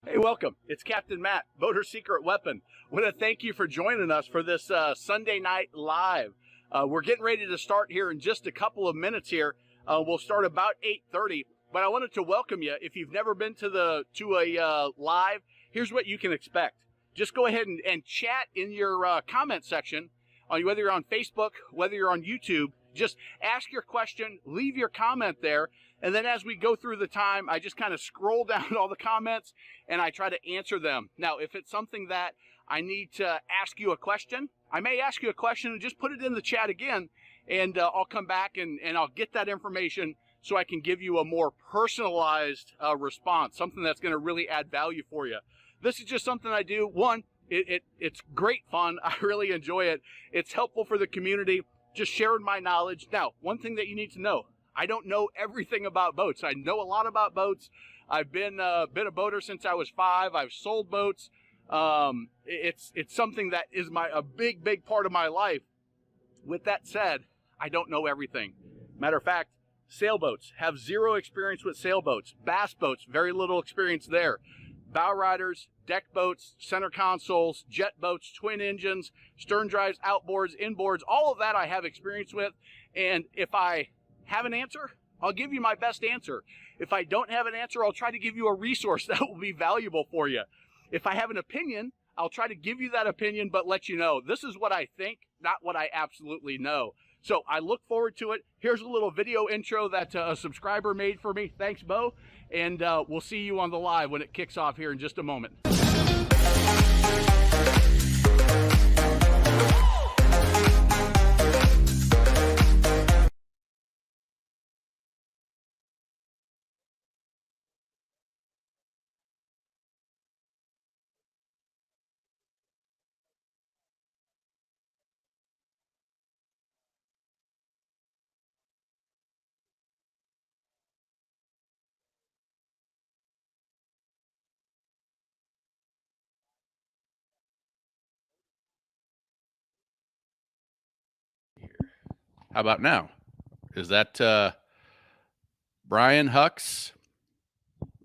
Hey, welcome. It's Captain Matt, Boater Secret Weapon. I want to thank you for joining us for this Sunday night live. We're getting ready to start here in just a couple of minutes here. We'll start about 8:30, but I wanted to welcome you. If you've never been to a live, here's what you can expect. Just go ahead and chat in your comment section, whether you're on Facebook, whether you're on YouTube. Just ask your question, leave your comment there, and then as we go through the time, I just kind of scroll down all the comments and I try to answer them. Now, if it's something that I need to ask you a question, I may ask you a question and just put it in the chat again, and I'll come back and I'll get that information so I can give you a more personalized response, something that's going to really add value for you. This is just something I do. One, it's great fun. I really enjoy it. It's helpful for the community, just sharing my knowledge. Now, one thing that you need to know, I don't know everything about boats. I know a lot about boats. I've been a boater since I was 5. I've sold boats. It's something that is a big part of my life. With that said, I don't know everything. Matter of fact, sailboats, have zero experience with sailboats. Bass boats, very little experience there. Bow riders, deck boats, center consoles, jet boats, twin engines, stern drives, outboards, inboards, all of that I have experience with. And if I have an answer, I'll give you my best answer. If I don't have an answer, I'll try to give you a resource that will be valuable for you. If I have an opinion, I'll try to give you that opinion, but let you know this is what I think, not what I absolutely know. So I look forward to it. Here's a little video intro that a subscriber made for me. Thanks, Bo. And we'll see you on the live when it kicks off here in just a moment. How about now? Is that Brian Hux?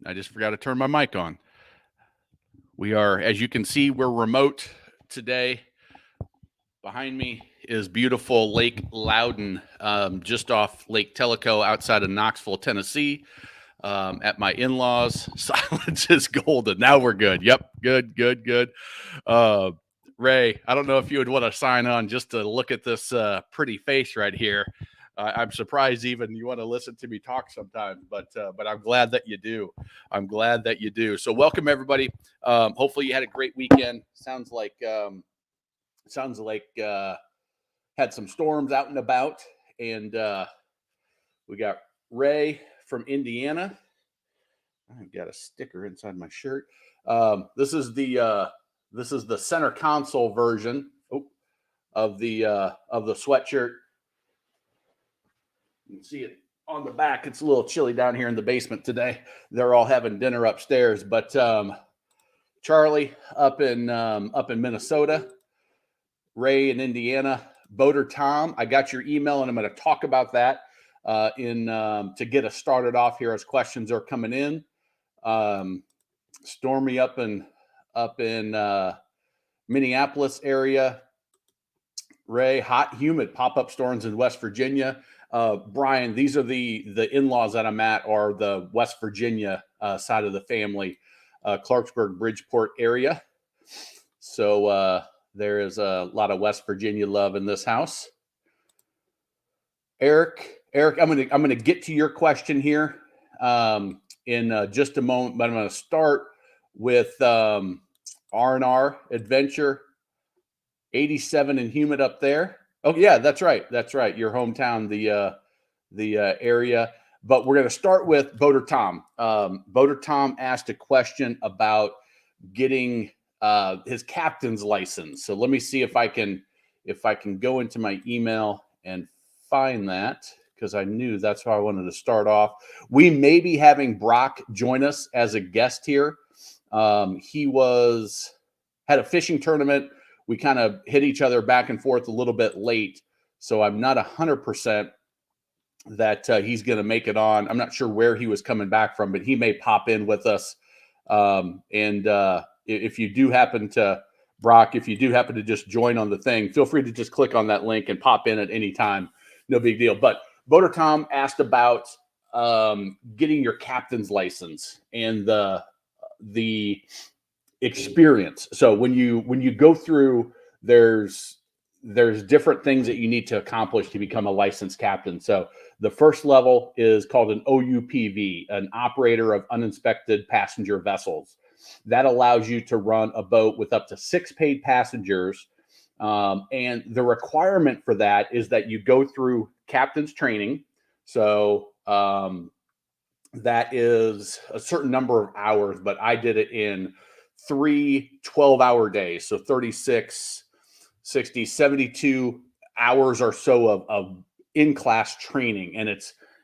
I just forgot to turn my mic on. We are, as you can see, we're remote today. Behind me is beautiful Lake Loudon, just off Lake Tellico outside of Knoxville, Tennessee, at my in-laws. Silence is golden. Now we're good. Yep, good. Ray, I don't know if you would want to sign on just to look at this pretty face right here. I'm surprised even you want to listen to me talk sometimes, but I'm glad that you do. I'm glad that you do. So welcome everybody. Hopefully you had a great weekend. Sounds like had some storms out and about, and we got Ray from Indiana. I've got a sticker inside my shirt. This is the center console version of the sweatshirt. You can see it on the back. It's a little chilly down here in the basement today. They're all having dinner upstairs, but Charlie up in Minnesota, Ray in Indiana, Boater Tom. I got your email, and I'm going to talk about that to get us started off here as questions are coming in. Stormy up in Minneapolis area. Ray, hot, humid pop-up storms in West Virginia. Brian, these are the in-laws that I'm at, are the West Virginia side of the family, Clarksburg, Bridgeport area. So there is a lot of West Virginia love in this house. Eric, I'm gonna get to your question here in just a moment, but I'm gonna start with R&R Adventure, 87 and humid up there. Oh yeah, that's right. Your hometown, the area. But we're gonna start with Boater Tom. Boater Tom asked a question about getting his captain's license. So let me see if I can go into my email and find that, because I knew that's how I wanted to start off. We may be having Brock join us as a guest here. He had a fishing tournament. We kind of hit each other back and forth a little bit late, so I'm not 100% that he's going to make it on. I'm not sure where he was coming back from, but he may pop in with us If you do happen to, Brock, if you do happen to just join on the thing, feel free to just click on that link and pop in at any time. No big deal. But Boater Tom asked about getting your captain's license and the experience. So when you go through, there's different things that you need to accomplish to become a licensed captain. So the first level is called an OUPV, an operator of uninspected passenger vessels. That allows you to run a boat with up to 6 paid passengers. And the requirement for that is that you go through captain's training. So that is a certain number of hours, but I did it in 3 12-hour days. So 36, 60, 72 hours or so of in-class training. And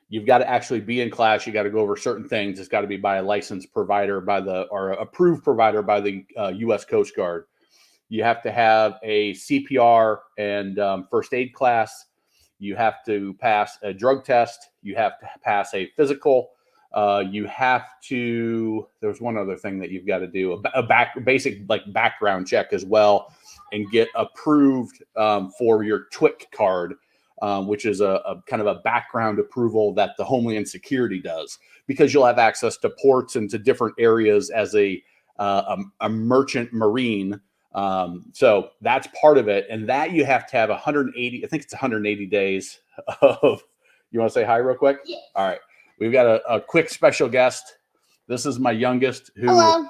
you've got to actually be in class. You got to go over certain things. It's got to be by a licensed provider or approved provider by the U.S. Coast Guard. You have to have a CPR and first aid class. You have to pass a drug test. You have to pass a physical. You have to, there's one other thing that you've got to do, a basic like background check as well, and get approved for your TWIC card, which is a kind of a background approval that the Homeland Security does, because you'll have access to ports and to different areas as a merchant marine. So that's part of it. And that you have to have 180, I think it's 180 days of, you want to say hi real quick? Yes. All right. We've got a quick special guest. This is my youngest who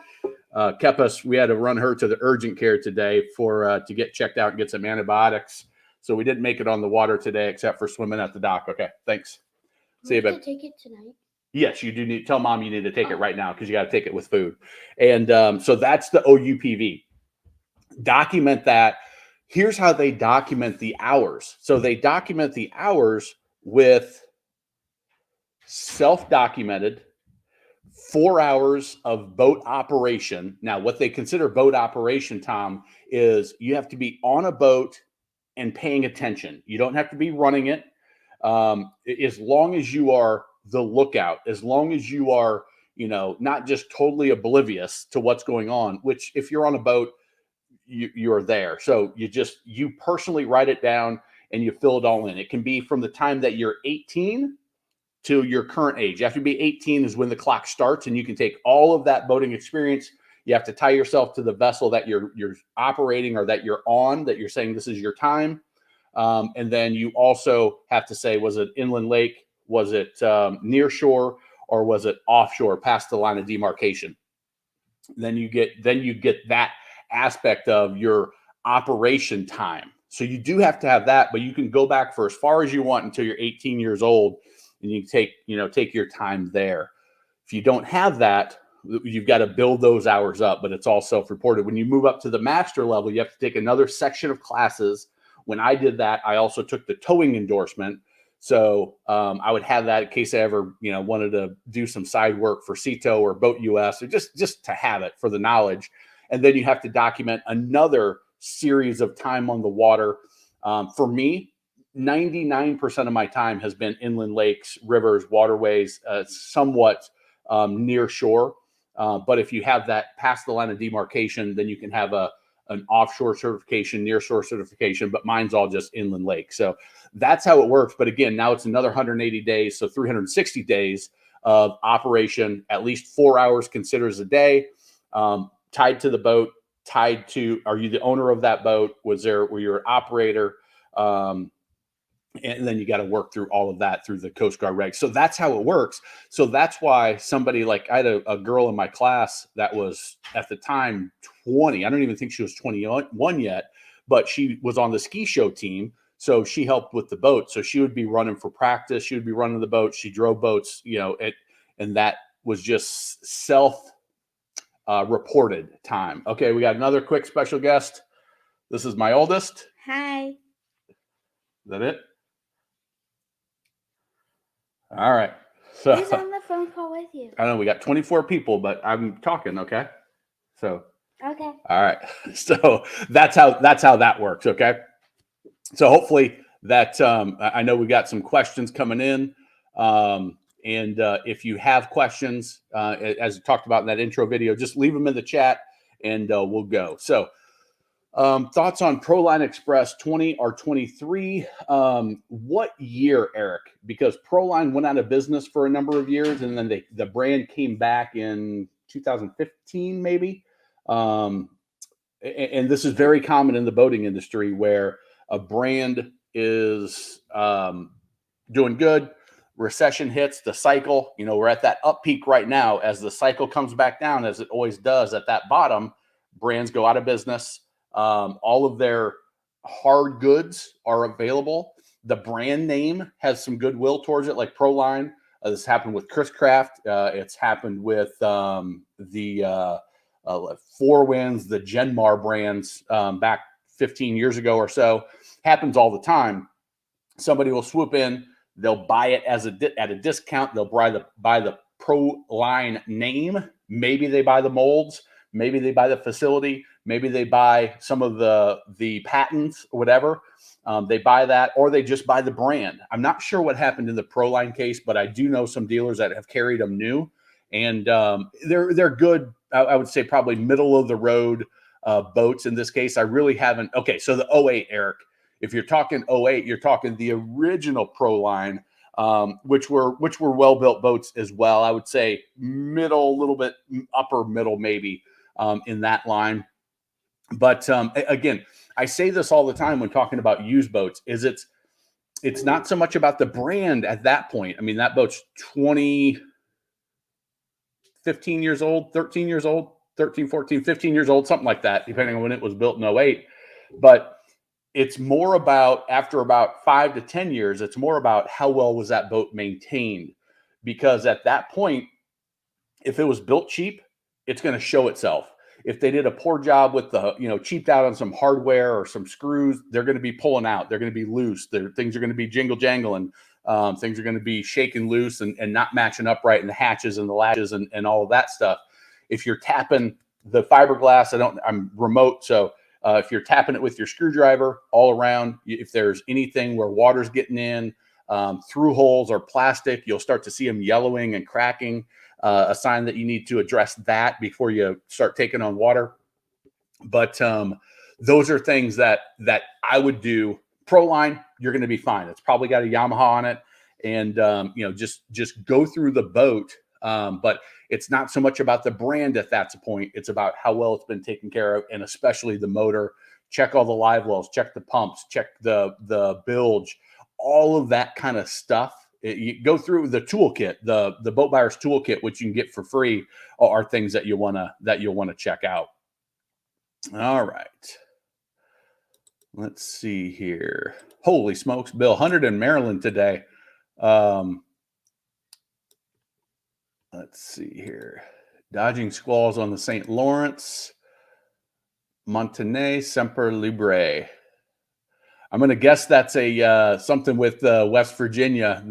kept us. We had to run her to the urgent care today to get checked out and get some antibiotics. So we didn't make it on the water today, except for swimming at the dock. Okay, thanks. See you, babe. Take it tonight. Yes, you do need. Tell mom you need to take it right now because you got to take it with food. And so that's the OUPV. Document that. Here's how they document the hours. So they document the hours with self-documented 4 hours of boat operation. Now, what they consider boat operation, Tom, is you have to be on a boat and paying attention. You don't have to be running it. As long as you are the lookout, as long as you are, not just totally oblivious to what's going on, which if you're on a boat, you're there. So you personally write it down and you fill it all in. It can be from the time that you're 18 to your current age. You have to be 18 is when the clock starts, and you can take all of that boating experience. You have to tie yourself to the vessel that you're operating or that you're on, that you're saying this is your time. And then you also have to say, was it inland lake? Was it near shore, or was it offshore past the line of demarcation? Then you get that aspect of your operation time. So you do have to have that, but you can go back for as far as you want until you're 18 years old. And you take your time there. If you don't have that, you've got to build those hours up, but it's all self-reported. When you move up to the master level, you have to take another section of classes. When I did that, I also took the towing endorsement. So I would have that in case I ever, wanted to do some side work for CETO or Boat US, or just to have it for the knowledge. And then you have to document another series of time on the water. For me, 99% of my time has been inland lakes, rivers, waterways, somewhat near shore. But if you have that past the line of demarcation, then you can have an offshore certification, near shore certification, but mine's all just inland lake. So that's how it works. But again, now it's another 180 days. So 360 days of operation, at least 4 hours considered as a day, tied to the boat, are you the owner of that boat? Were you an operator? And then you got to work through all of that through the Coast Guard regs. So that's how it works. So that's why somebody like, I had a girl in my class that was at the time 20. I don't even think she was 21 yet, but she was on the ski show team. So she helped with the boat. So she would be running for practice. She would be running the boat. She drove boats, and that was just self-reported time. Okay, we got another quick special guest. This is my oldest. Hi. Is that it? All right. So Who's on the phone call with you? I know we got 24 people, but I'm talking. Okay. So. Okay. All right. So that's how that works. Okay. So hopefully that I know we got some questions coming in, And if you have questions, as we talked about in that intro video, just leave them in the chat and we'll go. So thoughts on Proline Express 20 or 23? What year, Eric? Because Proline went out of business for a number of years, and then the brand came back in 2015, maybe. And this is very common in the boating industry, where a brand is doing good, recession hits, the cycle, we're at that up peak right now. As the cycle comes back down, as it always does at that bottom, brands go out of business. All of their hard goods are available. The brand name has some goodwill towards it, like Proline. This happened with Chris Craft. It's happened with the Four Winds, the Genmar brands back 15 years ago or so. Happens all the time. Somebody will swoop in. They'll buy it at a discount. They'll buy the Proline name. Maybe they buy the molds. Maybe they buy the facility. Maybe they buy some of the patents or whatever. They buy that, or they just buy the brand. I'm not sure what happened in the Proline case, but I do know some dealers that have carried them new, and they're good. I would say probably middle of the road boats in this case. I really haven't. Okay, so the 08, Eric. If you're talking 08, you're talking the original Proline, which were well-built boats as well. I would say middle, a little bit upper middle maybe in that line. But again, I say this all the time when talking about used boats, is it's not so much about the brand at that point. I mean, that boat's 15 years old, 13 years old, 13, 14, 15 years old, something like that, depending on when it was built in 08. But it's more about, after about 5 to 10 years, it's more about how well was that boat maintained. Because at that point, if it was built cheap, it's going to show itself. If they did a poor job with cheaped out on some hardware or some screws, they're going to be pulling out. They're going to be loose. Things are going to be jingle jangling. Things are going to be shaking loose and not matching up right in the hatches and the latches and all of that stuff. If you're tapping the fiberglass, I'm remote, so if you're tapping it with your screwdriver all around, if there's anything where water's getting in through holes or plastic, you'll start to see them yellowing and cracking. A sign that you need to address that before you start taking on water. But those are things that I would do. Proline, you're going to be fine. It's probably got a Yamaha on it, and just go through the boat. But it's not so much about the brand at that point. It's about how well it's been taken care of, and especially the motor. Check all the live wells, check the pumps, check the bilge, all of that kind of stuff. You go through the toolkit, the boat buyer's toolkit, which you can get for free, are things that you'll want to check out. All right, let's see here. Holy smokes, Bill, 100 in Maryland today. Let's see here. Dodging squalls on the St. Lawrence. Montanay Semper Libre. I'm going to guess that's a something with West Virginia.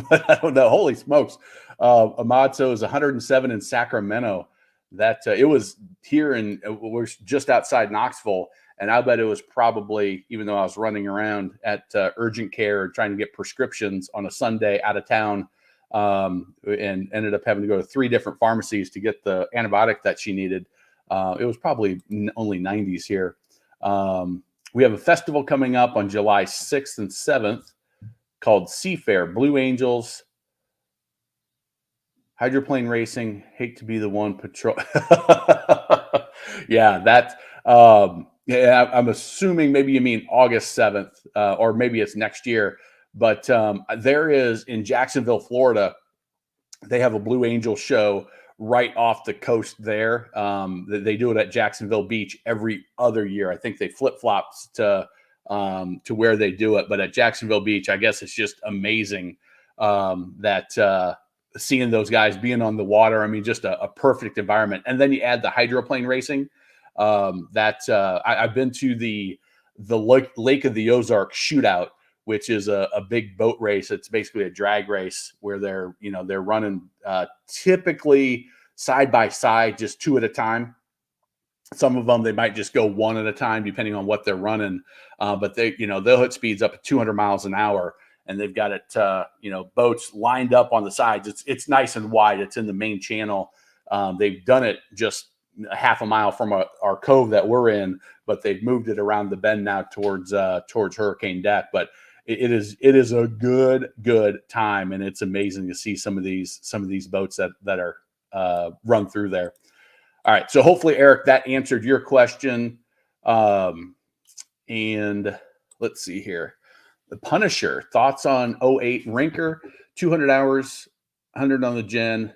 I don't know. Holy smokes! Amadso is 107 in Sacramento. That it was here we're just outside Knoxville, and I bet it was probably, even though I was running around at urgent care trying to get prescriptions on a Sunday out of town, and ended up having to go to 3 different pharmacies to get the antibiotic that she needed. It was probably only 90s here. We have a festival coming up on July 6th and 7th called Seafair, Blue Angels, hydroplane racing. Hate to be the one patrol. Yeah, that's yeah. I'm assuming maybe you mean August 7th, or maybe it's next year. But there is in Jacksonville, Florida, they have a Blue Angel show right off the coast there. They do it at Jacksonville Beach every other year. I think they flip-flops to where they do it. But at Jacksonville Beach, I guess it's just amazing that seeing those guys being on the water. I mean, just a perfect environment. And then you add the hydroplane racing. I've been to the Lake of the Ozarks shootout, which is a big boat race. It's basically a drag race where they're running typically side by side, just 2 at a time. Some of them, they might just go 1 at a time, depending on what they're running. But they'll hit speeds up to 200 miles an hour. and they've got it, boats lined up on the sides. It's nice and wide. It's in the main channel. They've done it just a half a mile from our cove that we're in, but they've moved it around the bend now towards Hurricane Deck. But it is a good time, and it's amazing to see some of these boats that are run through there. All right, so hopefully, Eric, that answered your question. And let's see here. The Punisher, thoughts on 08 Rinker, 200 hours, 100 on the Gen,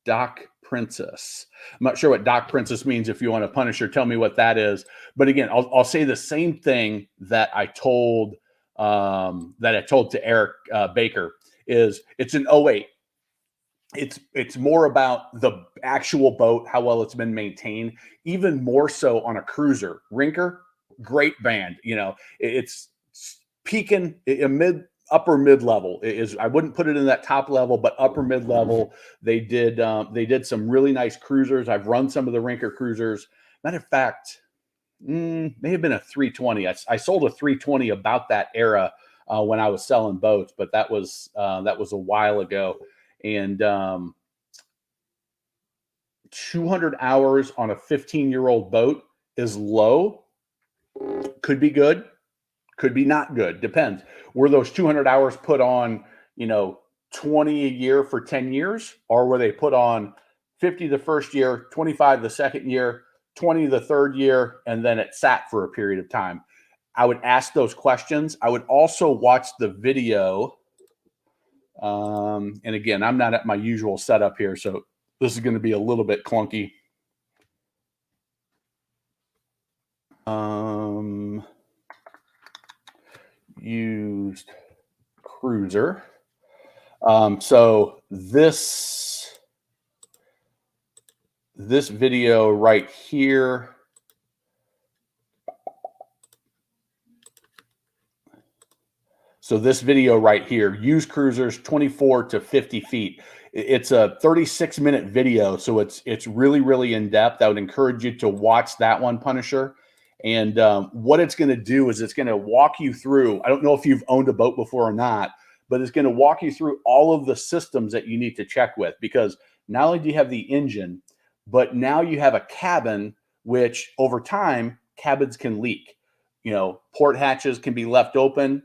Doc Princess. I'm not sure what Doc Princess means. If you want a Punisher, tell me what that is. But again, I'll say the same thing that I told to Eric Baker is it's an 08. It's more about the actual boat, how well it's been maintained, even more so on a cruiser. Rinker, great band. It's peaking upper mid level. I wouldn't put it in that top level, but upper mid level. They did some really nice cruisers. I've run some of the Rinker cruisers. Matter of fact, may have been a 320. I sold a 320 about that era when I was selling boats, but that was a while ago. And 200 hours on a 15-year-old boat is low. Could be good, could be not good. Depends. Were those 200 hours put on, 20 a year for 10 years, or were they put on 50 the first year, 25 the second year, 20 the third year, and then it sat for a period of time? I would ask those questions. I would also watch the video. And again, I'm not at my usual setup here, so this is going to be a little bit clunky. Used cruiser. So this video right here. So this video right here, used cruisers 24 to 50 feet. It's a 36-minute video, so it's really, really in-depth. I would encourage you to watch that one, Punisher. And what it's going to do is it's going to walk you through, I don't know if you've owned a boat before or not, but it's going to walk you through all of the systems that you need to check with, because not only do you have the engine, but now you have a cabin, which over time, cabins can leak. Port hatches can be left open,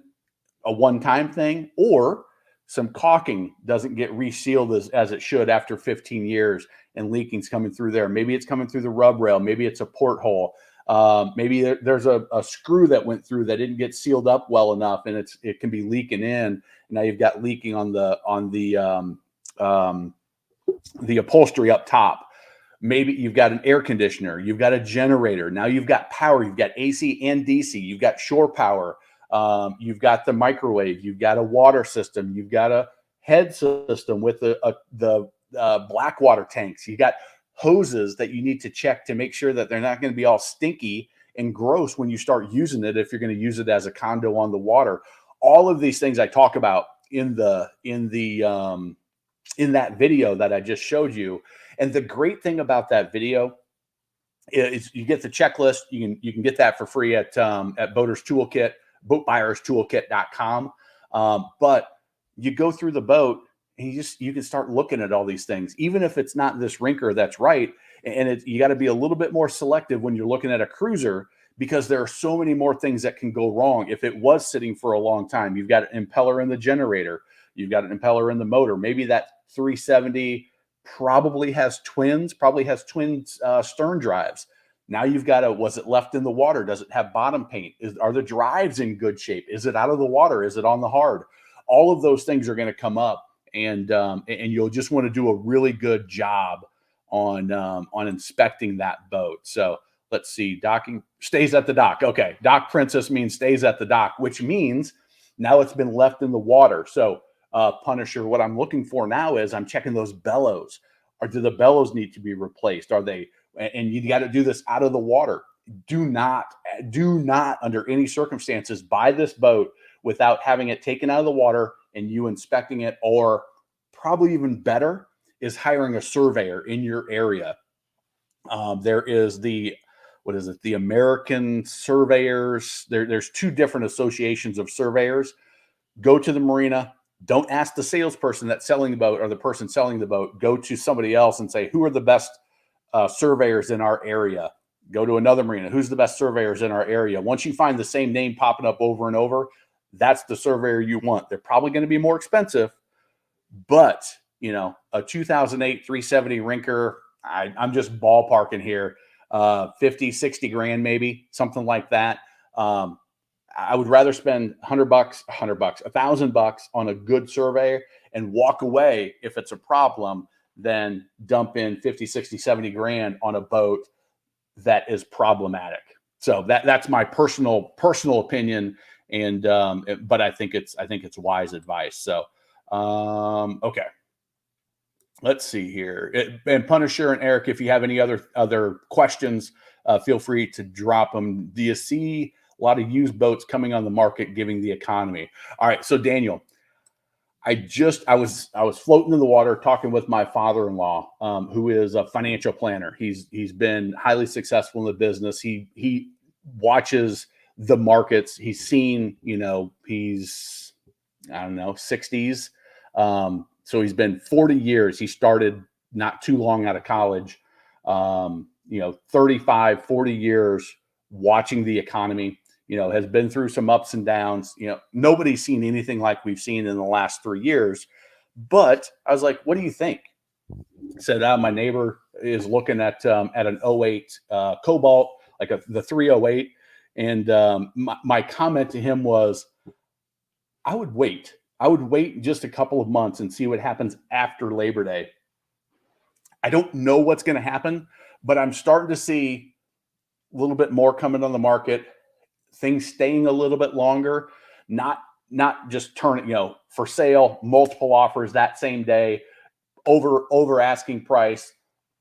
a one-time thing, or some caulking doesn't get resealed as it should after 15 years, and leaking's coming through there. Maybe it's coming through the rub rail. Maybe it's a porthole. Maybe there's a screw that went through that didn't get sealed up well enough, and it can be leaking in. Now you've got leaking on the upholstery up top. Maybe you've got an air conditioner. You've got a generator. Now you've got power. You've got AC and DC. You've got shore power. You've got the microwave. You've got a water system. You've got a head system with the black water tanks. You got hoses that you need to check to make sure that they're not going to be all stinky and gross when you start using it, if you're going to use it as a condo on the water. All of these things I talk about in that video that I just showed you. And the great thing about that video is you get the checklist. You can get that for free at Boaters Toolkit, boatbuyerstoolkit.com. But you go through the boat and you can start looking at all these things, even if it's not this Rinker that's right. And you got to be a little bit more selective when you're looking at a cruiser, because there are so many more things that can go wrong. If it was sitting for a long time, you've got an impeller in the generator, you've got an impeller in the motor. Maybe that 370 probably has twin stern drives. Now you've got was it left in the water? Does it have bottom paint? Are the drives in good shape? Is it out of the water? Is it on the hard? All of those things are going to come up, and you'll just want to do a really good job on inspecting that boat. So let's see, docking stays at the dock. Okay, Dock Princess means stays at the dock, which means now it's been left in the water. So Punisher, what I'm looking for now is I'm checking those bellows. Or do the bellows need to be replaced? Are they? And you got to do this out of the water. Do not under any circumstances buy this boat without having it taken out of the water and you inspecting it, or probably even better is hiring a surveyor in your area. There is the American Surveyors. There's two different associations of surveyors. go to the marina. Don't ask the salesperson that's selling the boat or the person selling the boat. Go to somebody else and say, who are the best surveyors in our area? Go to another marina. Who's the best surveyors in our area? Once you find the same name popping up over and over, that's the surveyor you want. They're probably going to be more expensive, but a 2008 370 Rinker, I'm just ballparking here, 50, 60 grand, maybe something like that. I would rather spend $100, $1,000 on a good survey and walk away if it's a problem than dump in 50, 60, 70 grand on a boat that is problematic. So that's my personal opinion. And, but I think it's wise advice. So, okay. Let's see here. And Punisher and Eric, if you have any other questions, feel free to drop them. Do you see a lot of used boats coming on the market, giving the economy? All right. So Daniel, I was floating in the water talking with my father-in-law, who is a financial planner. He's been highly successful in the business. He watches the markets. He's seen, he's, I don't know, 60s. So he's been 40 years. He started not too long out of college, 35, 40 years watching the economy, has been through some ups and downs. Nobody's seen anything like we've seen in the last 3 years. But I was like, what do you think? I said, my neighbor is looking at an 08 Cobalt, like the 308. And my comment to him was, I would wait just a couple of months and see what happens after Labor Day. I don't know what's going to happen, but I'm starting to see a little bit more coming on the market, things staying a little bit longer, not just turning, for sale, multiple offers that same day, over asking price.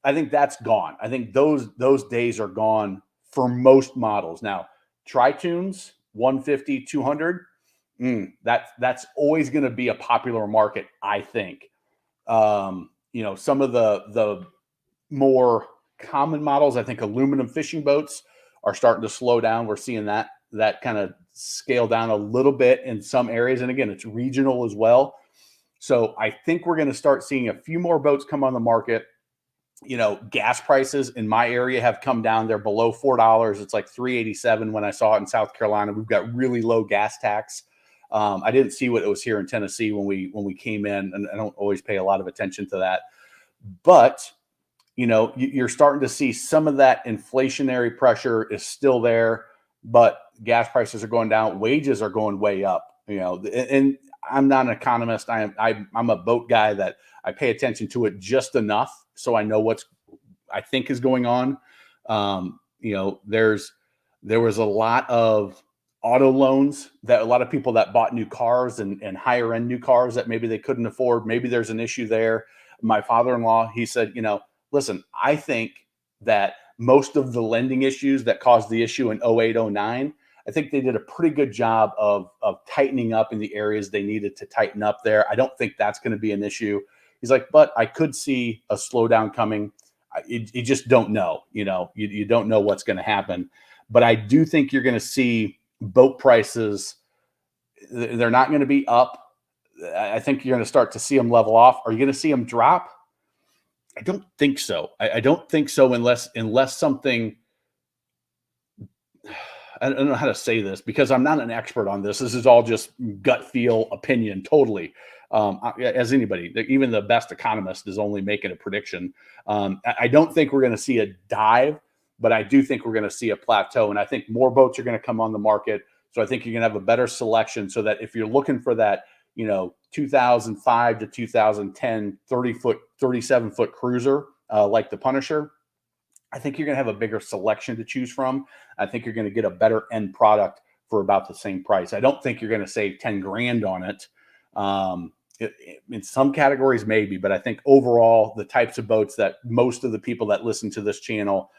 I think that's gone. I think those days are gone for most models. Now, Tri-Tunes, 150, 200, that's always going to be a popular market, I think. Some of the more common models, I think aluminum fishing boats are starting to slow down. We're seeing that kind of scale down a little bit in some areas. And again, it's regional as well. So I think we're going to start seeing a few more boats come on the market. Gas prices in my area have come down. They're below $4. It's like $3.87 when I saw it in South Carolina. We've got really low gas tax. I didn't see what it was here in Tennessee when we came in, and I don't always pay a lot of attention to that. But you're starting to see some of that inflationary pressure is still there, but gas prices are going down, wages are going way up. And I'm not an economist. I'm a boat guy that I pay attention to it just enough so I know what I think is going on. There was a lot of auto loans that a lot of people that bought new cars and higher end new cars that maybe they couldn't afford. Maybe there's an issue there. My father-in-law, he said, listen, I think that most of the lending issues that caused the issue in 08, 09, I think they did a pretty good job of tightening up in the areas they needed to tighten up there. I don't think that's going to be an issue. He's like, but I could see a slowdown coming. You just don't know. You don't know what's going to happen. But I do think you're going to see boat prices. They're not going to be up. I think you're going to start to see them level off. Are you going to see them drop? I don't think so. I don't think so unless something. I don't know how to say this because I'm not an expert on this. This is all just gut feel opinion, totally. As anybody, even the best economist is only making a prediction. I don't think we're going to see a dive, but I do think we're going to see a plateau. And I think more boats are going to come on the market. So I think you're going to have a better selection so that if you're looking for that, 2005 to 2010, 30-foot, 37-foot cruiser like the Punisher, I think you're going to have a bigger selection to choose from. I think you're going to get a better end product for about the same price. I don't think you're going to save 10 grand on it. In some categories, maybe, but I think overall, the types of boats that most of the people that listen to this channel,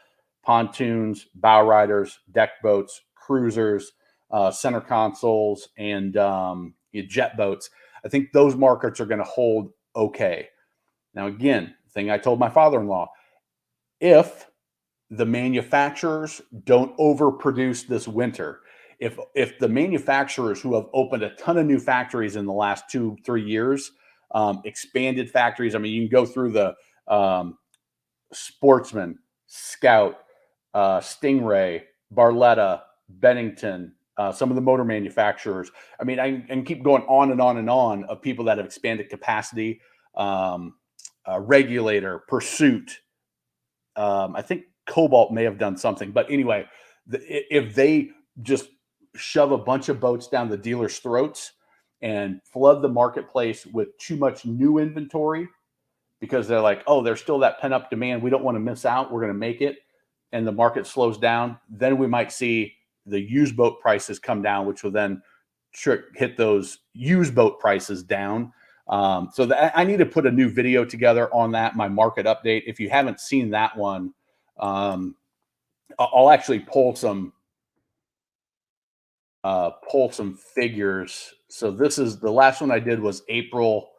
pontoons, bow riders, deck boats, cruisers, center consoles, and jet boats, I think those markets are going to hold okay. Now, again, thing I told my father-in-law, if the manufacturers don't overproduce this winter, if the manufacturers who have opened a ton of new factories in the last 2-3 years, expanded factories. I mean, you can go through the Sportsman, Scout, Stingray, Barletta, Bennington, some of the motor manufacturers. I mean, I can keep going on and on and on of people that have expanded capacity. Regulator, Pursuit. I think Cobalt may have done something, but anyway, if they just shove a bunch of boats down the dealers' throats and flood the marketplace with too much new inventory, because they're like, oh, there's still that pent-up demand. We don't want to miss out. We're going to make it. And the market slows down. Then we might see the used boat prices come down, which will then hit those used boat prices down. So I need to put a new video together on that, my market update. If you haven't seen that one, I'll actually pull some figures. So this is the last one I did was April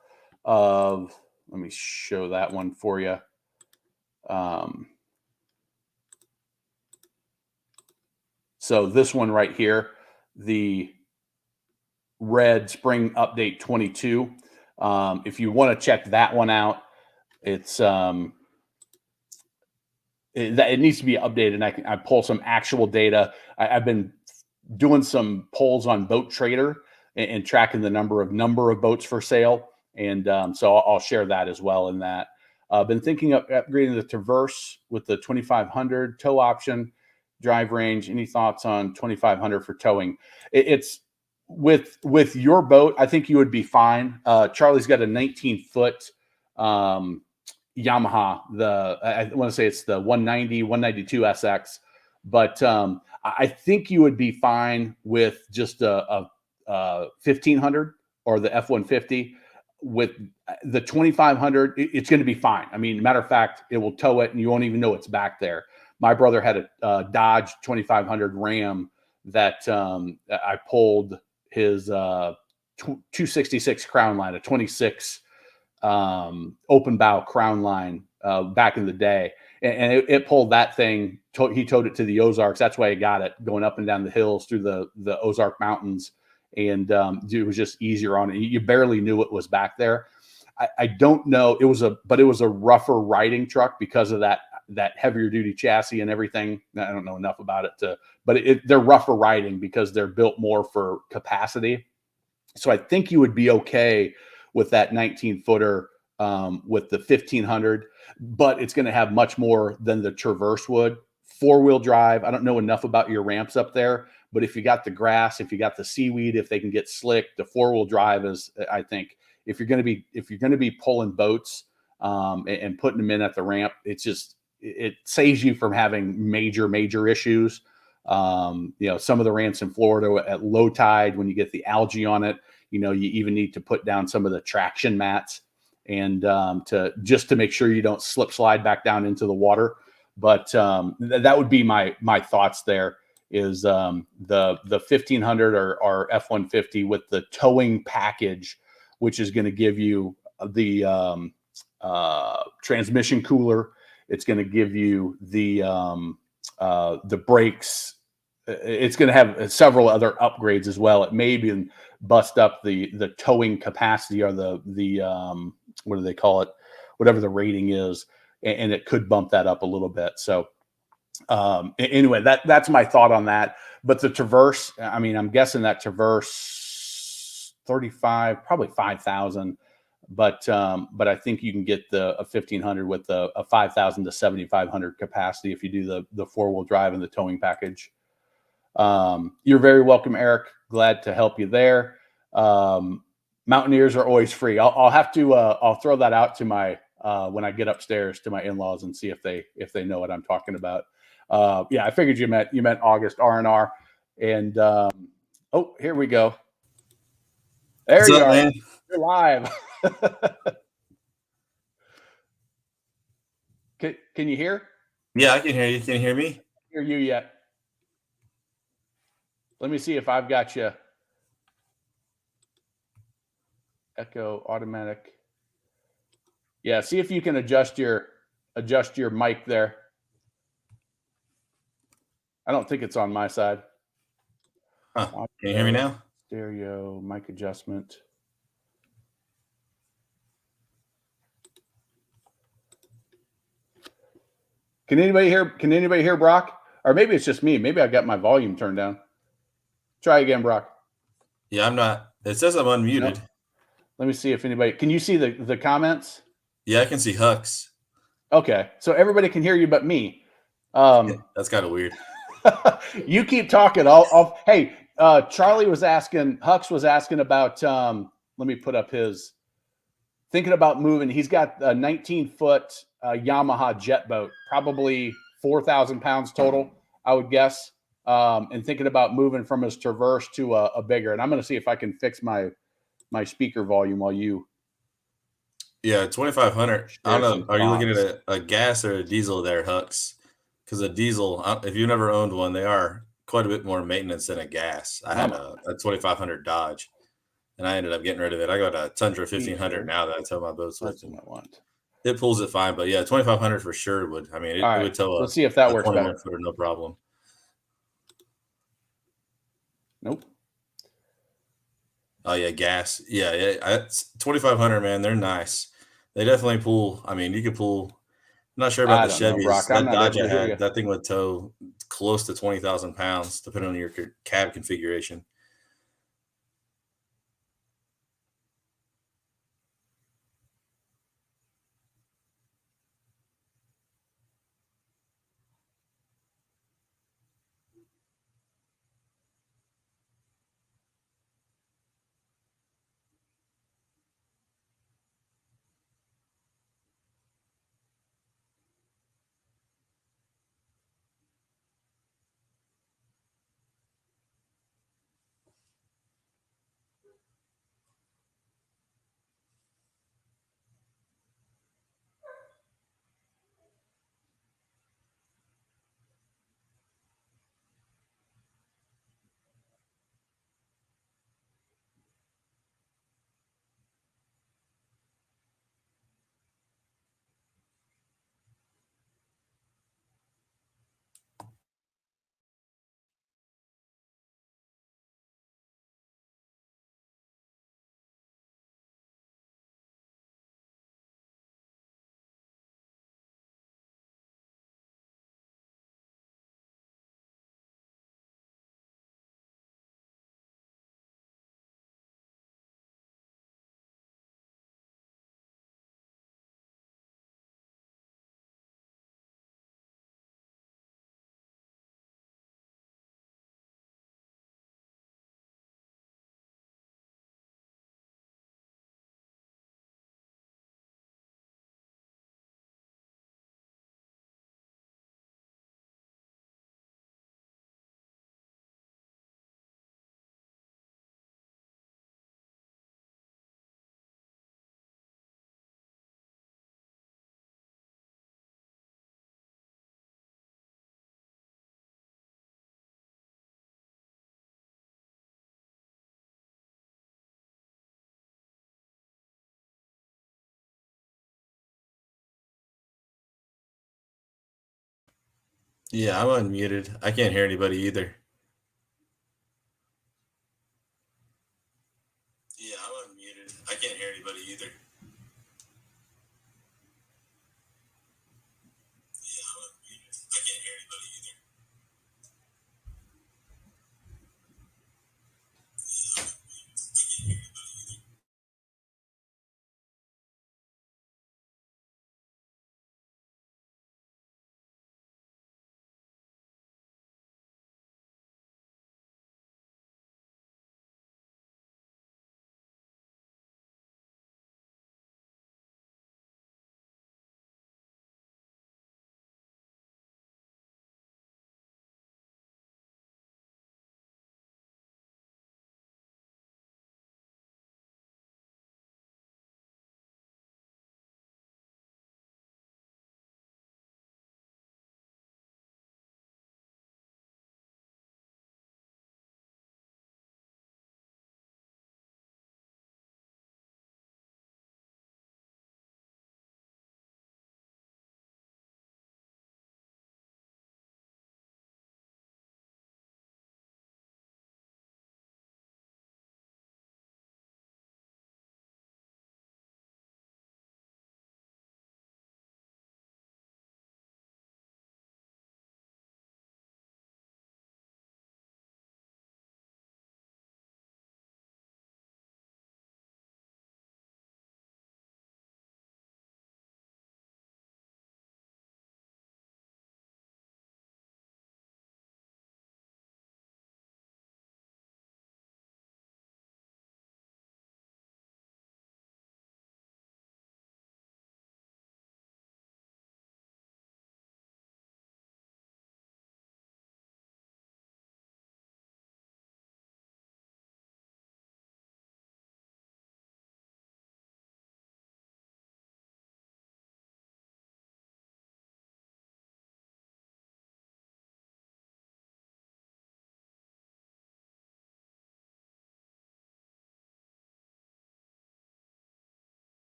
of, let me show that one for you. So this one right here, the red spring update 22. If you want to check that one out, it's it needs to be updated. And I pull some actual data. I've been doing some polls on Boat Trader and tracking the number of boats for sale. And so I'll share that as well in that. I've been thinking of upgrading the Traverse with the 2500 tow option, drive range. Any thoughts on 2500 for towing? It's with your boat, I think you would be fine. Charlie's got a 19-foot Yamaha. I want to say it's the 192 SX, but I think you would be fine with just a 1500 or the F-150. With the 2500, it's going to be fine. I mean, matter of fact, it will tow it and you won't even know it's back there. My brother had a Dodge 2500 Ram that I pulled his 266 crown line, a 26 open bow crown line back in the day. And it pulled that thing. He towed it to the Ozarks. That's why he got it, going up and down the hills through the Ozark Mountains. And it was just easier on it. You barely knew it was back there. I don't know. It was a rougher riding truck because of that heavier duty chassis and everything. I don't know enough about it but they're rougher riding because they're built more for capacity. So I think you would be okay with that 19-footer with the 1500, but it's going to have much more than the Traverse would. 4-wheel drive. I don't know enough about your ramps up there, but if you got the grass, if you got the seaweed, if they can get slick, the 4-wheel drive is, I think, if you're going to be pulling boats and putting them in at the ramp, it saves you from having major issues. Some of the ramps in Florida at low tide, when you get the algae on it, you even need to put down some of the traction mats and to make sure you don't slip slide back down into the water. But that would be my thoughts there. Is the 1500 or F-150 with the towing package, which is going to give you the transmission cooler. It's going to give you the brakes. It's going to have several other upgrades as well. It may even bust up the towing capacity or the what do they call it? Whatever the rating is, and it could bump that up a little bit. So anyway, that's my thought on that. But the Traverse, I mean, I'm guessing that Traverse 35, probably 5,000. But I think you can get a 1500 with a 5,000 to 7,500 capacity if you do the 4-wheel drive and the towing package. You're very welcome, Eric. Glad to help you there. Mountaineers are always free. I'll have to I'll throw that out to my when I get upstairs to my in-laws and see if they know what I'm talking about. I figured you meant August R&R. And oh, here we go. There What's you up, are. Man? You're live. Can you hear? Yeah, I can hear you. Can you hear me? I hear you yet? Let me see if I've got you. Echo automatic. Yeah, see if you can adjust your mic there. I don't think it's on my side. Huh. Can you hear me now? Stereo, mic adjustment. Can anybody hear? Can anybody hear Brock? Or maybe it's just me. Maybe I got my volume turned down. Try again, Brock. Yeah, I'm not. It says I'm unmuted. Nope. Let me see if anybody can you see the comments? Yeah, I can see Hux. Okay, so everybody can hear you but me. That's kind of weird. You keep talking. Hey, Charlie was asking. Hux was asking about. Let me put up his. Thinking about moving. He's got a 19-foot Yamaha jet boat, probably 4,000 pounds total, I would guess. And thinking about moving from his Traverse to a bigger. And I'm going to see if I can fix my speaker volume while you. Yeah, 2,500. I Share don't some know. Are you looking thoughts. at a gas or a diesel there, Hux? Because a diesel, if you've never owned one, they are quite a bit more maintenance than a gas. I had a 2,500 Dodge, and I ended up getting rid of it. I got a Tundra 1,500 now that I tow my boats with, That's and what I want. it pulls it fine. But yeah, 2,500 for sure would. I mean, All it right, would tow let's see if that a works 21 better. footer, no problem. Nope. Oh yeah, gas. Yeah, 2,500, man. They're nice. They definitely pull. I mean, you could pull. I'm not sure about I the don't know, Chevys. Brock. I'm That not Dodge able I to hear you. had, that thing would tow close to 20,000 pounds, depending on your cab configuration. Yeah, I'm unmuted. I can't hear anybody either. Yeah, I'm unmuted. I can't hear anybody either. Yeah, I'm unmuted. I can't hear anybody either. Yeah, I'm unmuted. I can't hear anybody either.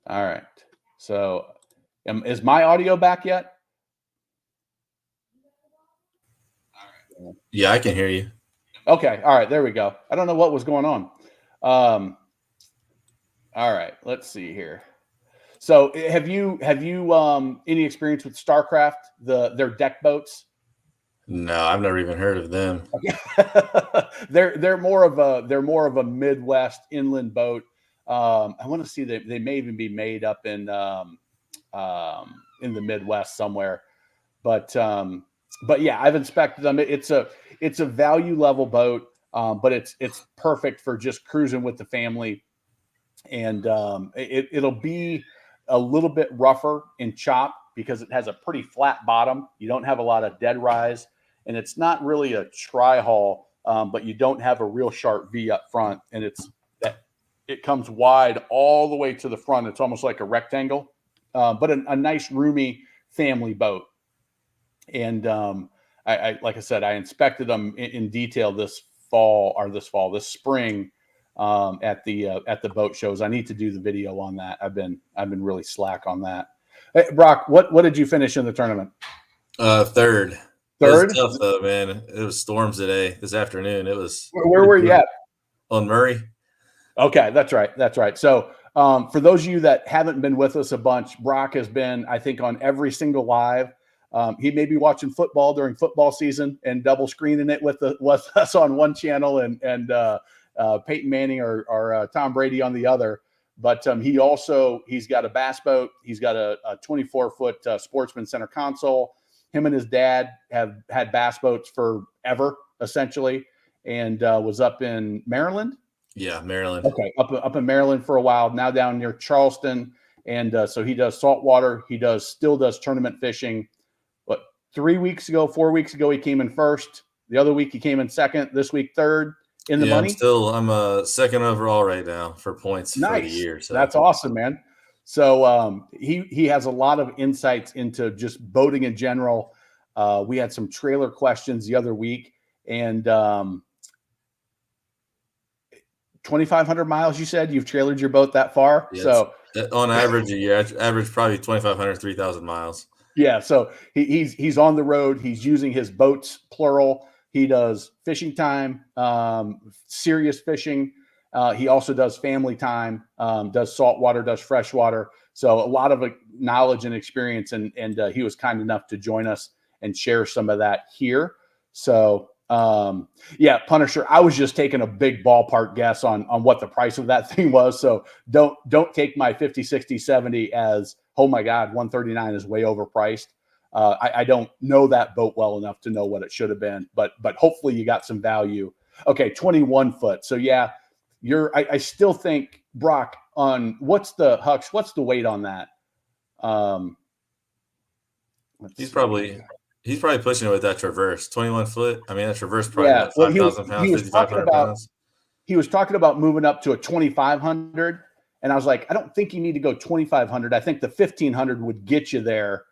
All right. So, is my audio back yet? Yeah, I can hear you. Okay. All right. There we go. I don't know what was going on. All right. Let's see here. So, have you any experience with StarCraft, their deck boats? No, I've never even heard of them. They're more of a Midwest inland boat. I want to see that they may even be made up in the Midwest somewhere. But yeah, I've inspected them. It's a value level boat, but it's perfect for just cruising with the family, and it'll be a little bit rougher in chop because it has a pretty flat bottom. You don't have a lot of dead rise, and it's not really a tri-hull, but you don't have a real sharp V up front, and it comes wide all the way to the front. It's almost like a rectangle, but a nice roomy family boat. And I like I said, I inspected them in detail this spring at the boat shows. I need to do the video on that. I've been really slack on that. Hey, Brock, what did you finish in the tournament? Third. Third? It was tough though, man. It was storms this afternoon. It was Where were you at? On Murray. Okay, that's right. So for those of you that haven't been with us a bunch, Brock has been, I think, on every single live. He may be watching football during football season and double screening it with us on one channel and Peyton Manning or Tom Brady on the other. But he's got a bass boat. He's got a 24-foot Sportsman Center console. Him and his dad have had bass boats forever, essentially, and was up in Maryland. Yeah, Maryland. Okay, up in Maryland for a while. Now down near Charleston, and so he does saltwater. He still does tournament fishing. But 4 weeks ago, he came in first. The other week he came in second. This week third in the money. I'm second overall right now for points for the year. So that's awesome, man. So he has a lot of insights into just boating in general. We had some trailer questions the other week, and 2,500 miles. You said you've trailered your boat that far. Yes. So on average a year, average probably 2,500, 3,000 miles. Yeah, so he's on the road. He's using his boats, plural. He does fishing time, serious fishing. He also does family time, does saltwater, does freshwater. So a lot of knowledge and experience, and he was kind enough to join us and share some of that here. So yeah, Punisher, I was just taking a big ballpark guess on what the price of that thing was. So don't take my 50, 60, 70 as, oh my God, 139 is way overpriced. I don't know that boat well enough to know what it should have been, but hopefully you got some value. Okay, 21 foot. So yeah, I still think, Brock, on what's the weight on that? He's probably pushing it with that Traverse, 21 foot. I mean, that Traverse probably 5,000 pounds, 5,500 pounds. He was talking about moving up to a 2,500, and I was like, I don't think you need to go 2,500. I think the 1,500 would get you there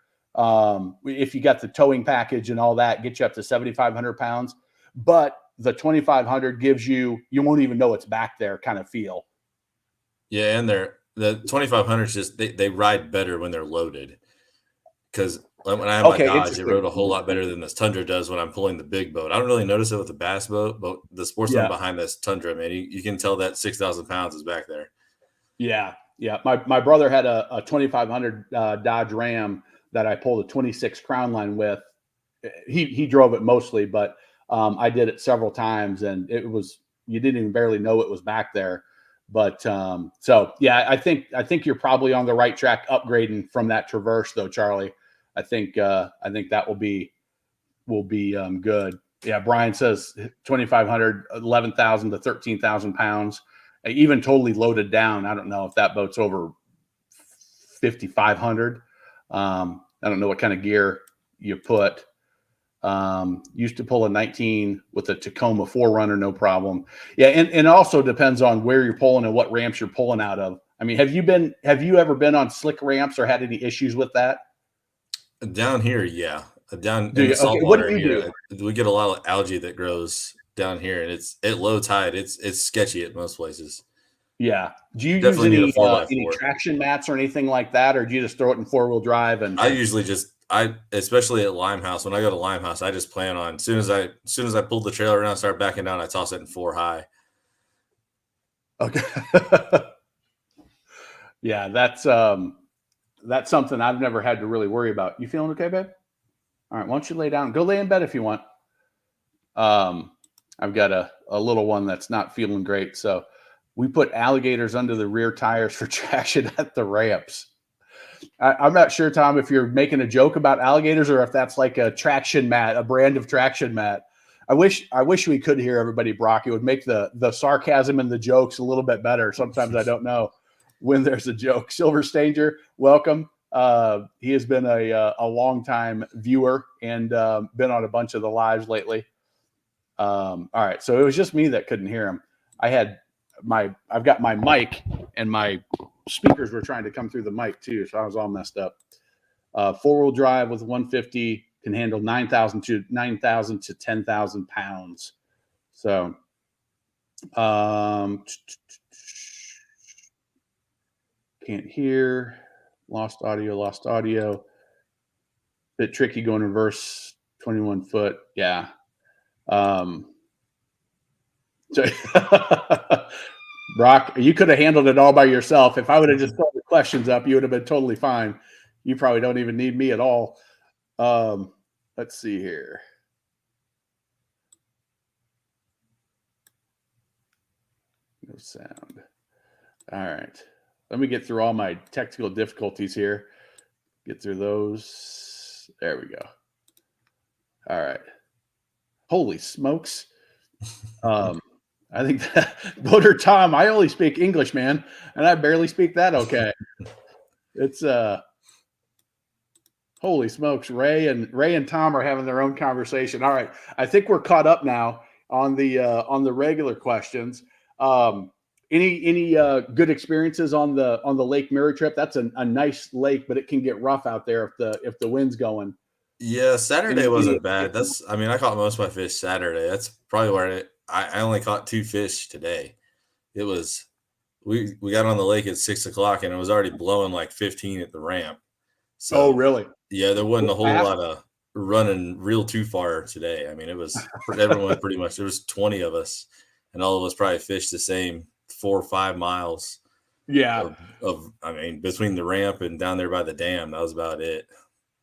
if you got the towing package and all that, get you up to 7,500 pounds. But the 2,500 gives you won't even know it's back there kind of feel. Yeah, and the 2,500s just they ride better when they're loaded, because when I have my Dodge, it rode a whole lot better than this Tundra does when I'm pulling the big boat. I don't really notice it with the bass boat, but the Sportsman behind this Tundra, man, you can tell that 6,000 pounds is back there. Yeah. My brother had a 2,500 Dodge Ram that I pulled a 26 Crown Line with. He drove it mostly, but I did it several times, and you didn't even barely know it was back there. But so yeah, I think you're probably on the right track upgrading from that Traverse though, Charlie. I think that will be good. Yeah, Brian says 2,500, 11,000 to 13,000 pounds, even totally loaded down. I don't know if that boat's over 5,500. I don't know what kind of gear you put. Used to pull a 19 with a Tacoma 4Runner, no problem. Yeah, and it also depends on where you're pulling and what ramps you're pulling out of. I mean, have you ever been on slick ramps or had any issues with that? Down here, yeah. Down in the saltwater here, we get a lot of algae that grows down here, and it loads high. It's sketchy at most places. Yeah. Do you use Definitely need a any 4x4. traction mats or anything like that, or do you just throw it in 4-wheel drive? And I usually especially at Limehouse, when I go to Limehouse, I just plan on as soon as I pull the trailer around, start backing down, I toss it in 4 high. okay. Yeah, that's something I've never had to really worry about. You feeling okay, babe? All right, why don't you lay down? Go lay in bed if you want. I've got a little one that's not feeling great, so we put alligators under the rear tires for traction at the ramps. I'm not sure, Tom, if you're making a joke about alligators or if that's like a traction mat, a brand of traction mat. I wish we could hear everybody, Brock. It would make the sarcasm and the jokes a little bit better. Sometimes I don't know when there's a joke. Silver Stanger, welcome. He has been a long time viewer and been on a bunch of the lives lately. All right, so it was just me that couldn't hear him. I've got my mic and my speakers were trying to come through the mic too, so I was all messed up. 4-wheel drive with 150 can handle 9,000 to 10,000 pounds. So, can't hear. Lost audio. Bit tricky going reverse. 21 foot. Yeah. So Brock, you could have handled it all by yourself. If I would have just thrown the questions up, you would have been totally fine. You probably don't even need me at all. Let's see here. No sound. All right. Let me get through all my technical difficulties here. Get through those. There we go. All right. Holy smokes. I think that Voter Tom, I only speak English, man, and I barely speak that okay. It's holy smokes. Ray and Tom are having their own conversation. All right. I think we're caught up now on the regular questions. Any good experiences on the Lake Murray trip? That's a nice lake, but it can get rough out there if the wind's going. Yeah, Saturday wasn't bad. I caught most of my fish Saturday. That's probably where I only caught 2 fish today. It was we got on the lake at 6:00 and it was already blowing like 15 at the ramp. So Oh, really? yeah, there wasn't a whole lot of running real too far today. I mean, it was everyone pretty much. There was 20 of us, and all of us probably fished the same 4 or 5 miles. Yeah. Between the ramp and down there by the dam, that was about it.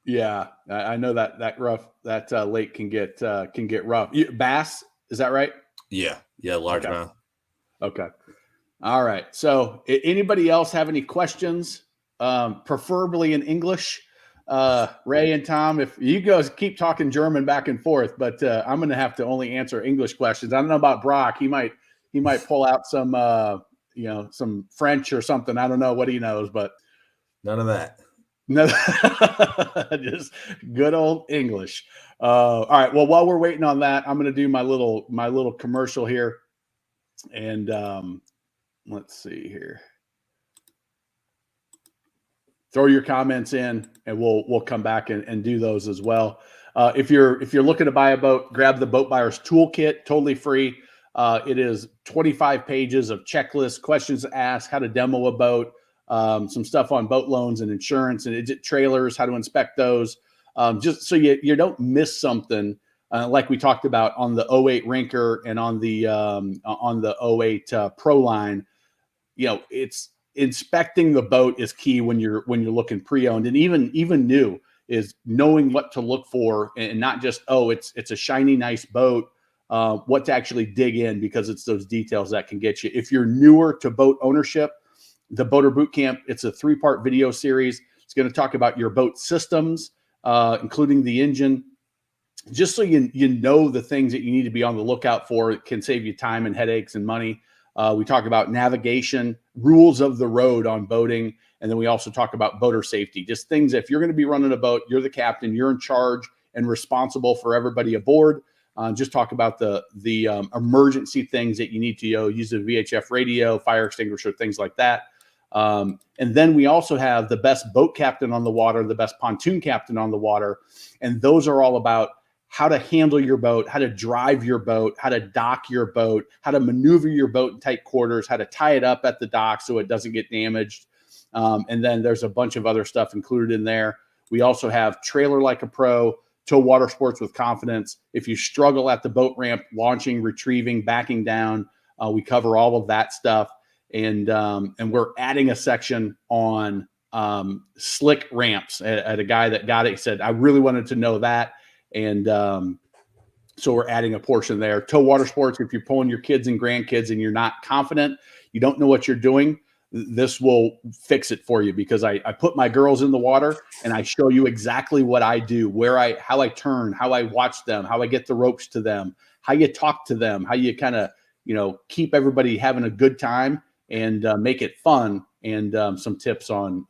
Yeah, I know that lake can get rough. Bass, is that right? Yeah, largemouth. Okay. All right. So, anybody else have any questions? Preferably in English. Ray and Tom, if you guys keep talking German back and forth, but I'm going to have to only answer English questions. I don't know about Brock. He might pull out some some French or something. I don't know what he knows, but none of that. No, just good old English. All right. Well, while we're waiting on that, I'm going to do my little commercial here, and let's see here. Throw your comments in, and we'll come back and do those as well. If you're looking to buy a boat, grab the Boat Buyer's Toolkit, totally free. It is 25 pages of checklists, questions to ask, how to demo a boat. Some stuff on boat loans and insurance and trailers, how to inspect those, just so you don't miss something like we talked about on the 08 Rinker and on the 08 Pro line. It's inspecting the boat is key when you're looking pre-owned, and even new is knowing what to look for and not just, it's a shiny, nice boat. What to actually dig in, because it's those details that can get you. If you're newer to boat ownership, the Boater Bootcamp, it's a 3-part video series. It's going to talk about your boat systems, including the engine, just so you know the things that you need to be on the lookout for. It can save you time and headaches and money. We talk about navigation, rules of the road on boating, and then we also talk about boater safety, just things. If you're going to be running a boat, you're the captain, you're in charge and responsible for everybody aboard. Just talk about the emergency things that you need to use a VHF radio, fire extinguisher, things like that. And then we also have the best boat captain on the water, the best pontoon captain on the water. And those are all about how to handle your boat, how to drive your boat, how to dock your boat, how to maneuver your boat in tight quarters, how to tie it up at the dock so it doesn't get damaged. And then there's a bunch of other stuff included in there. We also have Trailer Like a Pro, Tow Water Sports with Confidence. If you struggle at the boat ramp, launching, retrieving, backing down, we cover all of that stuff. And we're adding a section on slick ramps at a guy that got it. He said, I really wanted to know that. And so we're adding a portion there. Tow Water Sports, if you're pulling your kids and grandkids and you're not confident, you don't know what you're doing, this will fix it for you, because I put my girls in the water and I show you exactly what I do, how I turn, how I watch them, how I get the ropes to them, how you talk to them, how you kind of, keep everybody having a good time and make it fun, and some tips on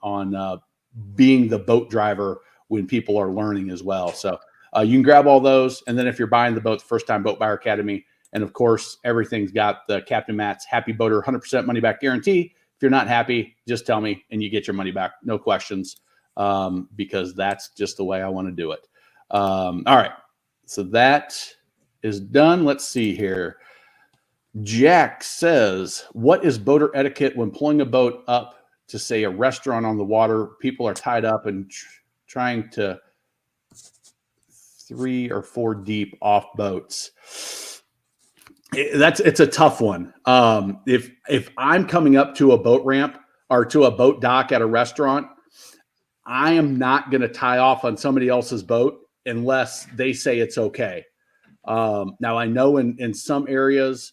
being the boat driver when people are learning as well. So you can grab all those. And then if you're buying the boat, the First Time Boat Buyer Academy, and of course, everything's got the Captain Matt's Happy Boater 100% money back guarantee. If you're not happy, just tell me and you get your money back. No questions, because that's just the way I want to do it. All right. So that is done. Let's see here. Jack says, what is boater etiquette when pulling a boat up to, say, a restaurant on the water? People are tied up and trying to 3 or 4 deep off boats. It's a tough one. If I'm coming up to a boat ramp or to a boat dock at a restaurant, I am not going to tie off on somebody else's boat unless they say it's okay. Now I know in some areas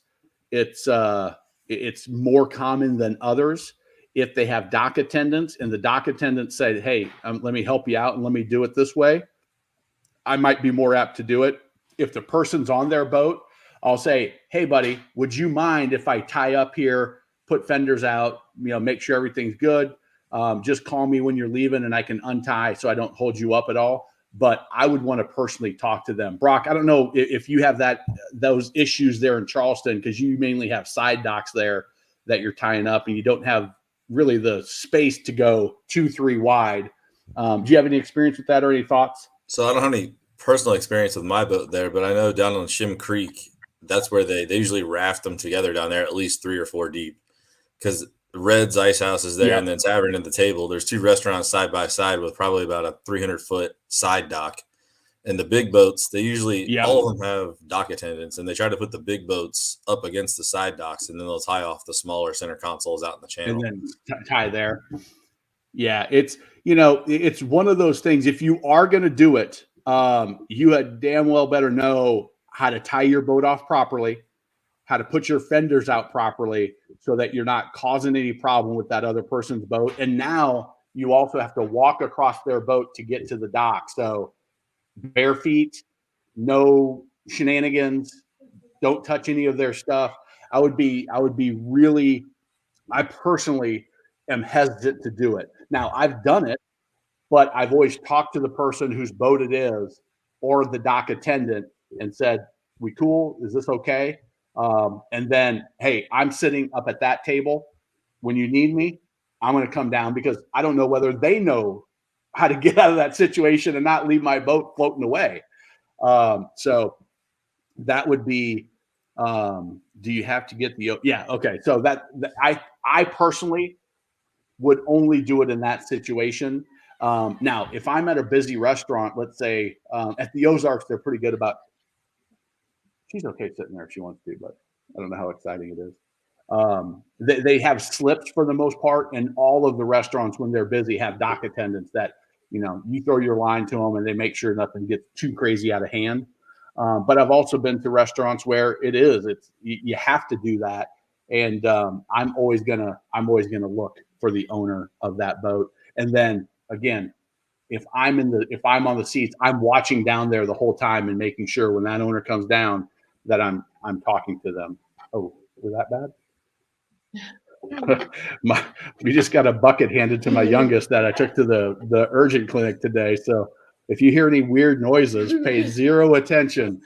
it's more common than others. If they have dock attendants and the dock attendants say, hey, let me help you out and let me do it this way, I might be more apt to do it. If the person's on their boat, I'll say, hey, buddy, would you mind if I tie up here, put fenders out, make sure everything's good? Just call me when you're leaving and I can untie so I don't hold you up at all. But I would want to personally talk to them. Brock, I don't know if you have those issues there in Charleston, because you mainly have side docks there that you're tying up and you don't have really the space to go 2-3 wide. Do you have any experience with that or any thoughts? So I don't have any personal experience with my boat there, but I know down on Shim Creek, that's where they usually raft them together down there, at least 3 or 4 deep, because Red's Ice House is there, and then Tavern at the Table. There's 2 restaurants side by side with probably about a 300-foot side dock. And the big boats, they usually, all of them have dock attendants, and they try to put the big boats up against the side docks, and then they'll tie off the smaller center consoles out in the channel. And then tie there. Yeah, it's one of those things. If you are going to do it, you had damn well better know how to tie your boat off properly, how to put your fenders out properly so that you're not causing any problem with that other person's boat. And now you also have to walk across their boat to get to the dock. So bare feet, no shenanigans, don't touch any of their stuff. I personally am hesitant to do it. Now, I've done it, but I've always talked to the person whose boat it is or the dock attendant and said, we cool? Is this okay? And then, hey, I'm sitting up at that table. When you need me, I'm going to come down, because I don't know whether they know how to get out of that situation and not leave my boat floating away. So that would be, do you have to get okay. So I personally would only do it in that situation. Now, if I'm at a busy restaurant, let's say at the Ozarks, they're pretty good about, she's okay sitting there if she wants to, but I don't know how exciting it is. They have slips for the most part, and all of the restaurants, when they're busy, have dock attendants that, you throw your line to them and they make sure nothing gets too crazy out of hand. But I've also been to restaurants where you have to do that. And I'm always gonna look for the owner of that boat. And then again, if I'm on the seats, I'm watching down there the whole time and making sure when that owner comes down that I'm talking to them. Oh, was that bad? We just got a bucket handed to my youngest that I took to the urgent clinic today. So if you hear any weird noises, pay zero attention.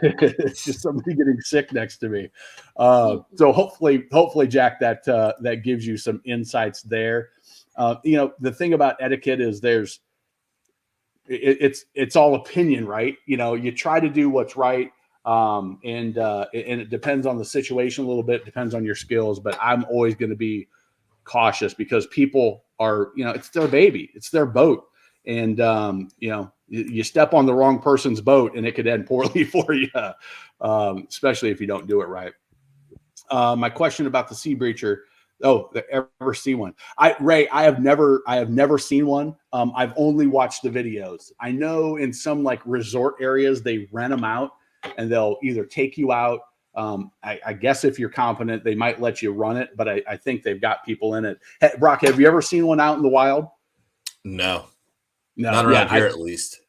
It's just somebody getting sick next to me. So hopefully, Jack, that gives you some insights there. The thing about etiquette is it's all opinion, right? You try to do what's right. And it depends on the situation a little bit, depends on your skills, but I'm always going to be cautious because people are, it's their baby, it's their boat. And, you step on the wrong person's boat and it could end poorly for you, especially if you don't do it right. My question about the sea breacher. Oh, ever see one? Ray, I have never seen one. I've only watched the videos. I know in some like resort areas, they rent them out and they'll either take you out. I guess if you're confident, they might let you run it, but I think they've got people in it. Hey, Brock, have you ever seen one out in the wild? No, not around here at least.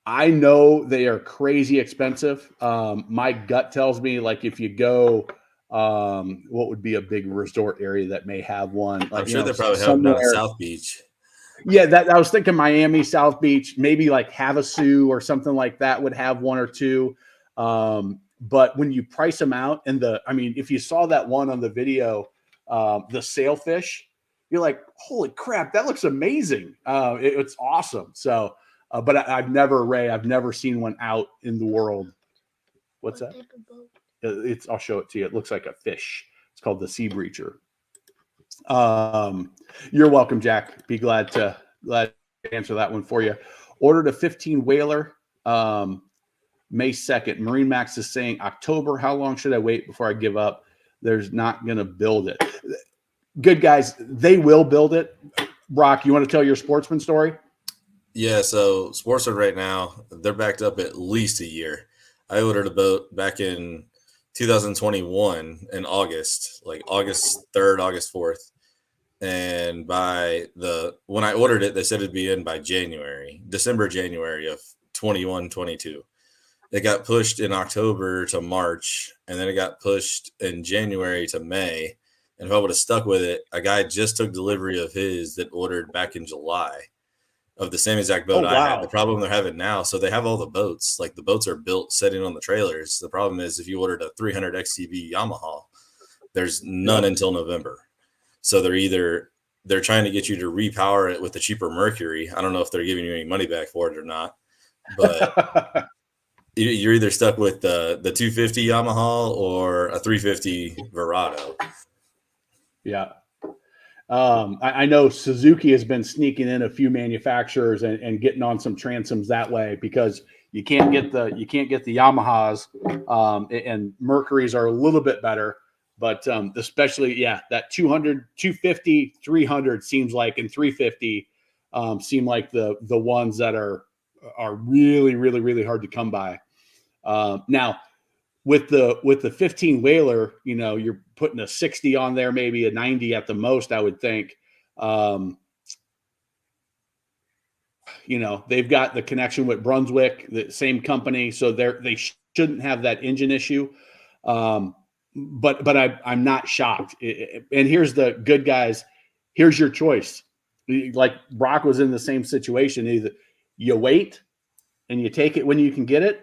I know they are crazy expensive. My gut tells me like if you go, what would be a big resort area that may have one? Like, I'm sure they probably have down South Beach. Yeah, that I was thinking Miami, South Beach, maybe like Havasu or something like that would have one or two. But when you price them out, if you saw that one on the video, the sailfish, you're like, holy crap, that looks amazing. It's awesome. So, but I've never seen one out in the world. What's that? I'll show it to you. It looks like a fish. It's called the sea breacher. You're welcome, Jack. Be glad to answer that one for you. Ordered a 15 whaler. May 2nd. Marine Max is saying October. How long should I wait before I give up? There's not going to build it. Good guys, they will build it. Brock, you want to tell your Sportsman story? Yeah, so Sportsman right now, they're backed up at least a year. I ordered a boat back in 2021 in August, like August 3rd, August 4th. And when I ordered it, they said it'd be in by December, January of 21, 22. It got pushed in October to March, and then it got pushed in January to May. And if I would have stuck with it, a guy just took delivery of his that ordered back in July of the same exact boat I had. The problem they're having now, so they have all the boats. Like the boats are built sitting on the trailers. The problem is if you ordered a 300 XTB Yamaha, there's none until November. So they're trying to get you to repower it with a cheaper Mercury. I don't know if they're giving you any money back for it or not, but you're either stuck with the 250 Yamaha or a 350 Verado. Yeah. I know Suzuki has been sneaking in a few manufacturers and getting on some transoms that way because you can't get the Yamahas, and Mercuries are a little bit better, but especially that 200, 250, 300 seems like, and 350 seem like the ones that are really, really, really hard to come by. Now with the 15 whaler, you're putting a 60 on there, maybe a 90 at the most, I would think. They've got the connection with Brunswick, the same company, so they shouldn't have that engine issue. But I'm not shocked. And here's the good guys. Here's your choice. Like Brock was in the same situation. Either you wait and you take it when you can get it,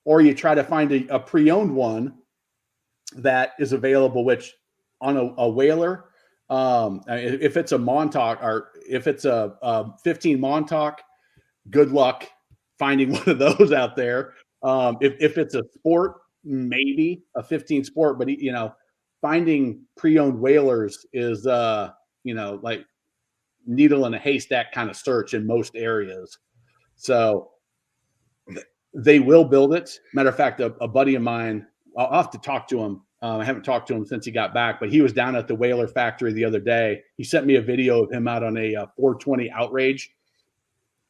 or you try to find a pre-owned one that is available, which on a whaler, if it's a Montauk or if it's a 15 Montauk, good luck finding one of those out there. If it's a sport, maybe a 15 sport, but finding pre-owned whalers is like needle in a haystack kind of search in most areas. So they will build it. Matter of fact, a buddy of mine, I'll have to talk to him. I haven't talked to him since he got back, but he was down at the whaler factory the other day. He sent me a video of him out on a 420 Outrage.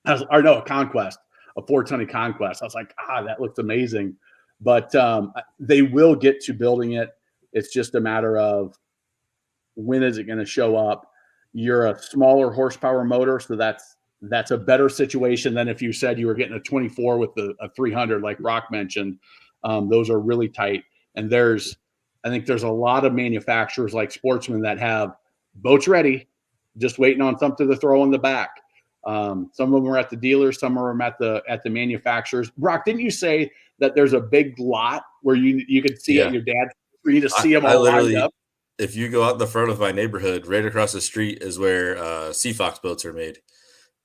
A Conquest, a 420 Conquest. I was like, that looks amazing. But they will get to building it. It's just a matter of when is it going to show up. You're a smaller horsepower motor, so that's a better situation than if you said you were getting a 24 with a 300, like Brock mentioned. Those are really tight. And I think there's a lot of manufacturers like Sportsman that have boats ready, just waiting on something to throw in the back. Some of them are at the dealers, some of them at the manufacturers. Brock, didn't you say that there's a big lot where you could see it, your dad, for you to see them all lined up? If you go out the front of my neighborhood, right across the street is where Sea Fox boats are made.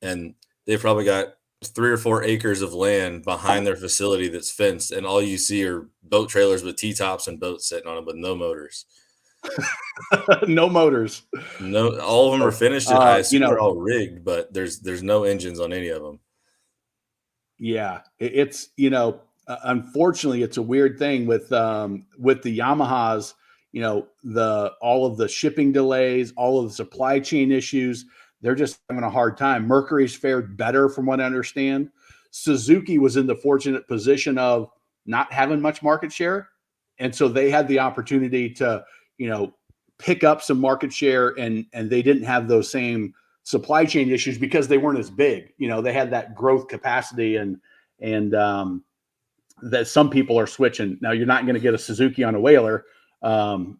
And they've probably got 3 or 4 acres of land behind their facility that's fenced, and all you see are boat trailers with T-tops and boats sitting on them with no motors. No motors. No, all of them are So, finished, and I you assume they're know, all rigged, but there's no engines on any of them. yeah, it's, unfortunately, it's a weird thing with the Yamahas. The all of the shipping delays, all of the supply chain issues. They're just having a hard time. Mercury's fared better, from what I understand. Suzuki was in the fortunate position of not having much market share, and so they had the opportunity to, you know, pick up some market share, and they didn't have those same supply chain issues because they weren't as big. They had that growth capacity, and that some people are switching. Now, you're not going to get a Suzuki on a Whaler. No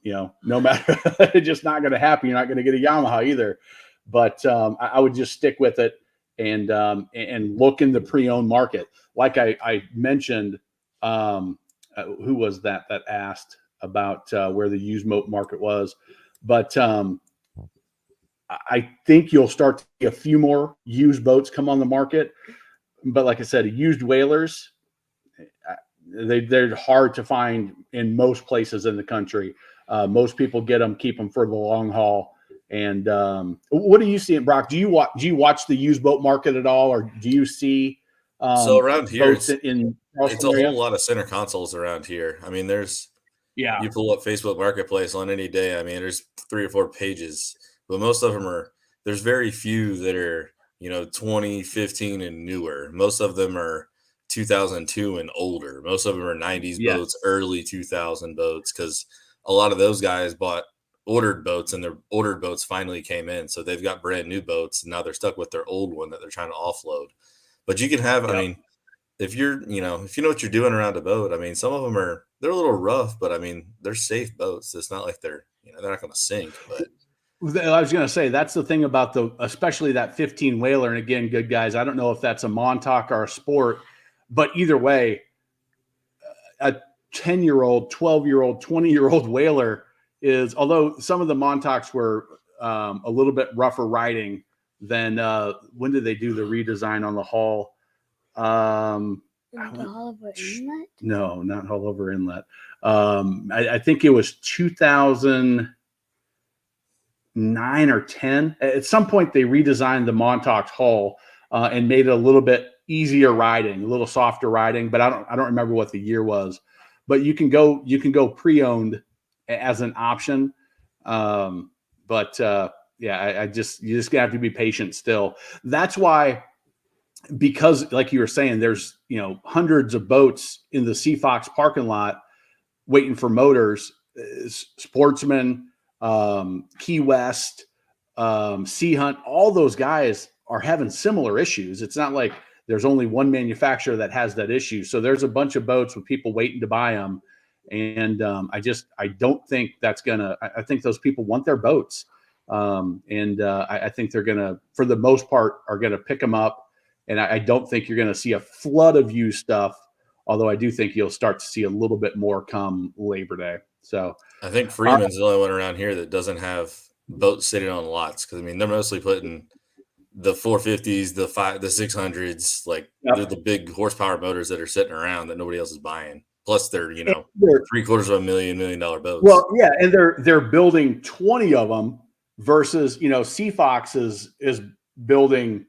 matter, it's just not going to happen. You're not going to get a Yamaha either. But I would just stick with it and look in the pre-owned market. Like I mentioned, who was that asked about where the used boat market was? But I think you'll start to see a few more used boats come on the market. But like I said, used Whalers, they're hard to find in most places in the country. Most people get them, keep them for the long haul. And what do you see, Brock? Do you watch the used boat market at all, or do you see So around here, boats in it's Charleston a area? whole lot of center consoles around here. I mean, Yeah, you pull up Facebook Marketplace on any day. I mean, there's 3 or 4 pages, but most of them there's very few that are, 2015 and newer. Most of them are 2002 and older. Most of them are 90s boats, yes, early 2000 boats, because a lot of those guys bought ordered boats, and their ordered boats finally came in. So they've got brand new boats, and now they're stuck with their old one that they're trying to offload. But you can have, I yep. mean, if you know what you're doing around a boat, I mean, some of them they're a little rough, but I mean, they're safe boats. It's not like they're not going to sink, but I was going to say, that's the thing about especially that 15 Whaler. And again, good guys, I don't know if that's a Montauk or a Sport, but either way, a 10-year-old, 12-year-old, 20-year-old Whaler is, although some of the Montauks were a little bit rougher riding than when did they do the redesign on the hull? Hull over Inlet? No, not Hull over Inlet. I think it was 2009 or 10. At some point, they redesigned the Montauk hull and made it a little bit easier riding, a little softer riding. But I don't remember what the year was. But you can go pre-owned as an option. But yeah, you just have to be patient still. That's why, because like you were saying, there's hundreds of boats in the Seafox parking lot waiting for motors. Sportsman, Key West, Sea Hunt, all those guys are having similar issues. It's not like there's only one manufacturer that has that issue. So there's a bunch of boats with people waiting to buy them. And I don't think that's I think those people want their boats. I think they're gonna, for the most part, are gonna pick them up. And I don't think you're gonna see a flood of used stuff. Although I do think you'll start to see a little bit more come Labor Day. So I think Freeman's the only one around here that doesn't have boats sitting on lots, because I mean, they're mostly putting the 450s, the 600s, like yep. they're the big horsepower motors that are sitting around that nobody else is buying. Plus, they're $750,000 $1 million boats. Well, yeah, and they're building 20 of them versus Seafox is building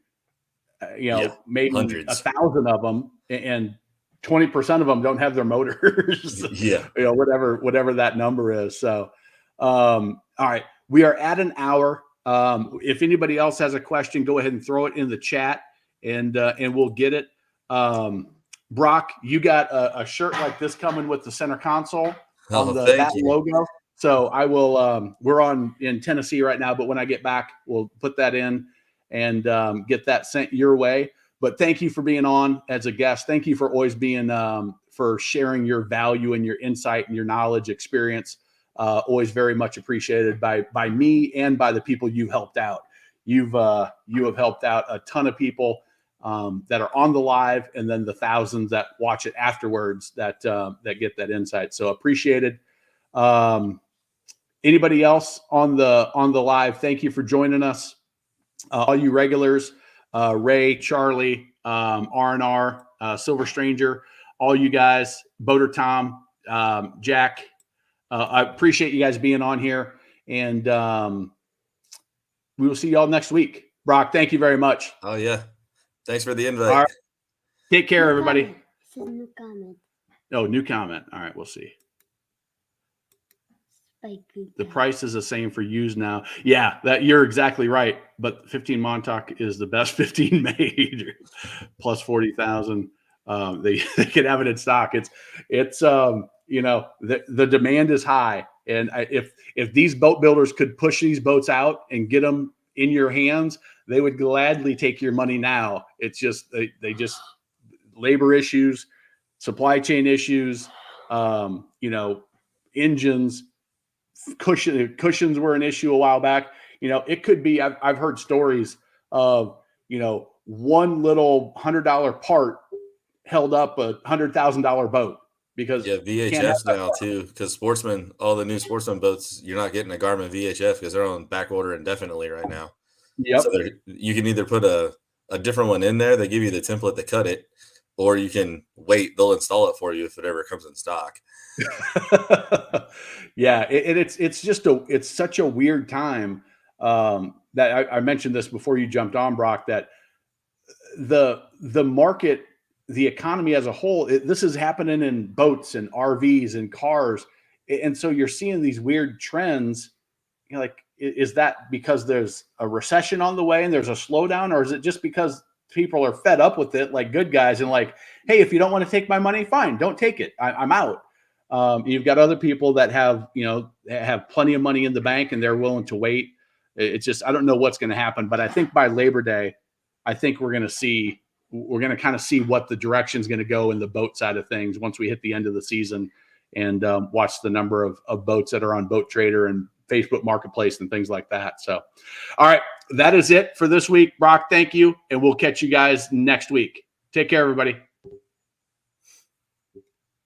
maybe hundreds. 1,000 of them, and 20% of them don't have their motors. Yeah, whatever that number is. So, all right, we are at an hour. If anybody else has a question, go ahead and throw it in the chat, and we'll get it. Brock, you got a shirt like this coming with the center console on that logo. So I will. We're in Tennessee right now, but when I get back, we'll put that in and get that sent your way. But thank you for being on as a guest. Thank you for always being for sharing your value and your insight and your knowledge, experience. Always very much appreciated by me and by the people you helped out. You have helped out a ton of people that are on the live, and then the thousands that watch it afterwards that get that insight. So appreciated. Anybody else on the live? Thank you for joining us. All you regulars, Ray, Charlie, R&R, Silver Stranger, all you guys, Boater Tom, Jack. I appreciate you guys being on here, and we will see y'all next week. Brock, thank you very much. Oh yeah, thanks for the invite. All right. Take care, everybody. Comment. It says new comment. Oh, new comment. All right, we'll see. Spiky The cat. price is the same for used now. Yeah, that you're exactly right. But 15 Montauk is the best 15 made, plus 40,000. They can have it in stock. It's you know, the demand is high, and if these boat builders could push these boats out and get them in your hands, they would gladly take your money now. It's just they just labor issues, supply chain issues, you know, engines. Cushions were an issue a while back. You know, it could be. I've heard stories of, you know, one little $100 part held up a $100,000 boat because VHF now too. Because Sportsman, all the new Sportsman boats, you're not getting a Garmin VHF because they're on back order indefinitely right now. Yep. So you can either put a different one in there. They give you the template to cut it, or you can wait. They'll install it for you if it ever comes in stock. Yeah, it's such a weird time that I mentioned this before you jumped on, Brock, that the market, the economy as a whole, this is happening in boats and RVs and cars, and so you're seeing these weird trends. You know, like, is that because there's a recession on the way and there's a slowdown, or is it just because people are fed up with it, like good guys, and like, hey, if you don't want to take my money, fine, don't take it. I'm out. You've got other people that have plenty of money in the bank and they're willing to wait. It's just, I don't know what's going to happen, but I think by Labor Day, I think we're going to kind of see what the direction is going to go in the boat side of things once we hit the end of the season and watch the number of boats that are on Boat Trader and Facebook Marketplace and things like that. So, all right, that is it for this week. Brock, thank you. And we'll catch you guys next week. Take care, everybody.